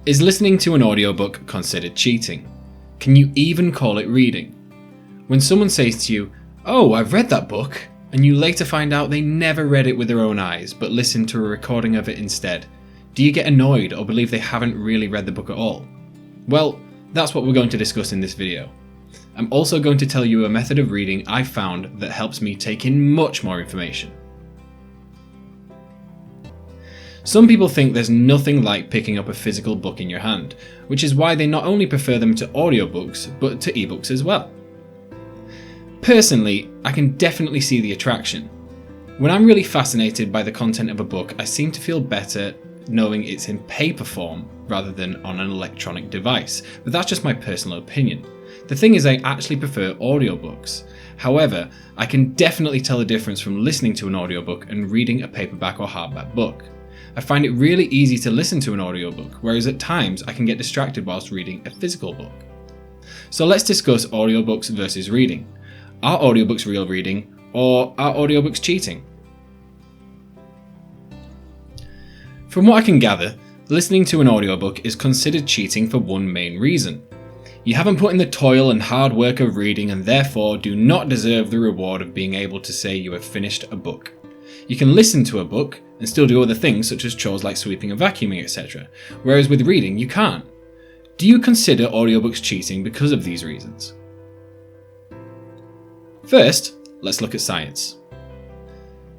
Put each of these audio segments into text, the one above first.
Is listening to an audiobook considered cheating? Can you even call it reading? When someone says to you, "Oh, I've read that book," and you later find out they never read it with their own eyes, but listened to a recording of it instead, do you get annoyed or believe they haven't really read the book at all? Well, that's what we're going to discuss in this video. I'm also going to tell you a method of reading I found that helps me take in much more information. Some people think there's nothing like picking up a physical book in your hand, which is why they not only prefer them to audiobooks, but to ebooks as well. Personally, I can definitely see the attraction. When I'm really fascinated by the content of a book, I seem to feel better knowing it's in paper form rather than on an electronic device, but that's just my personal opinion. The thing is, I actually prefer audiobooks. However, I can definitely tell the difference from listening to an audiobook and reading a paperback or hardback book. I find it really easy to listen to an audiobook, whereas at times I can get distracted whilst reading a physical book. So let's discuss audiobooks versus reading. Are audiobooks real reading, or are audiobooks cheating? From what I can gather, listening to an audiobook is considered cheating for one main reason. You haven't put in the toil and hard work of reading and therefore do not deserve the reward of being able to say you have finished a book. You can listen to a book and still do other things such as chores like sweeping and vacuuming, etc. Whereas with reading, you can't. Do you consider audiobooks cheating because of these reasons? First, let's look at science.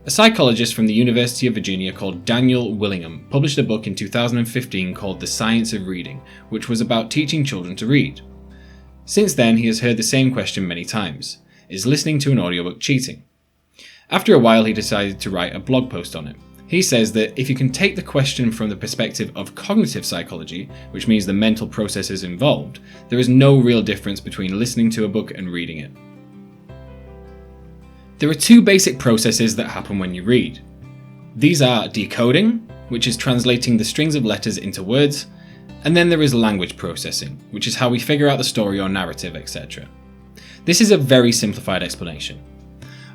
A psychologist from the University of Virginia called Daniel Willingham published a book in 2015 called The Science of Reading, which was about teaching children to read. Since then, he has heard the same question many times: is listening to an audiobook cheating? After a while, he decided to write a blog post on it. He says that if you can take the question from the perspective of cognitive psychology, which means the mental processes involved, there is no real difference between listening to a book and reading it. There are two basic processes that happen when you read. These are decoding, which is translating the strings of letters into words, and then there is language processing, which is how we figure out the story or narrative, etc. This is a very simplified explanation.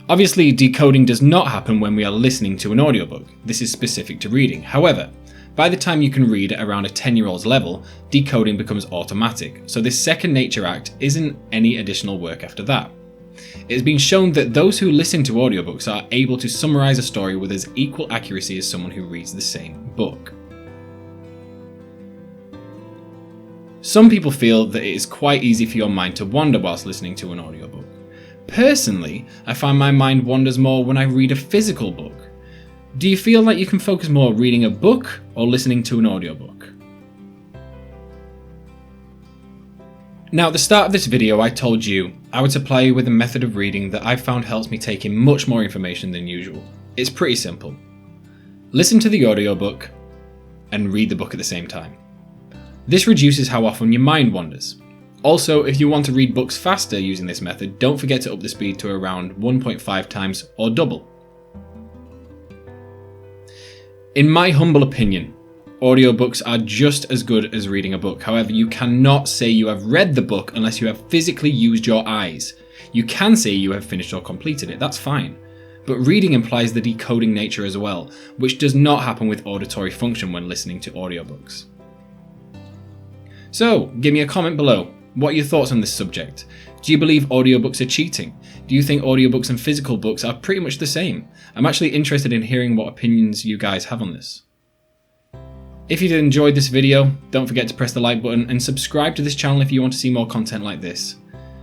Obviously, decoding does not happen when we are listening to an audiobook. This is specific to reading. However, by the time you can read at around a 10-year-old's level, decoding becomes automatic, so this second nature act isn't any additional work after that. It has been shown that those who listen to audiobooks are able to summarize a story with as equal accuracy as someone who reads the same book. Some people feel that it is quite easy for your mind to wander whilst listening to an audiobook. Personally, I find my mind wanders more when I read a physical book. Do you feel like you can focus more reading a book or listening to an audiobook? Now, at the start of this video, I told you I would supply you with a method of reading that I found helps me take in much more information than usual. It's pretty simple. Listen to the audiobook and read the book at the same time. This reduces how often your mind wanders. Also, if you want to read books faster using this method, don't forget to up the speed to around 1.5 times or double. In my humble opinion, audiobooks are just as good as reading a book. However, you cannot say you have read the book unless you have physically used your eyes. You can say you have finished or completed it, that's fine. But reading implies the decoding nature as well, which does not happen with auditory function when listening to audiobooks. So, give me a comment below. What are your thoughts on this subject? Do you believe audiobooks are cheating? Do you think audiobooks and physical books are pretty much the same? I'm actually interested in hearing what opinions you guys have on this. If you enjoyed this video, don't forget to press the like button and subscribe to this channel if you want to see more content like this.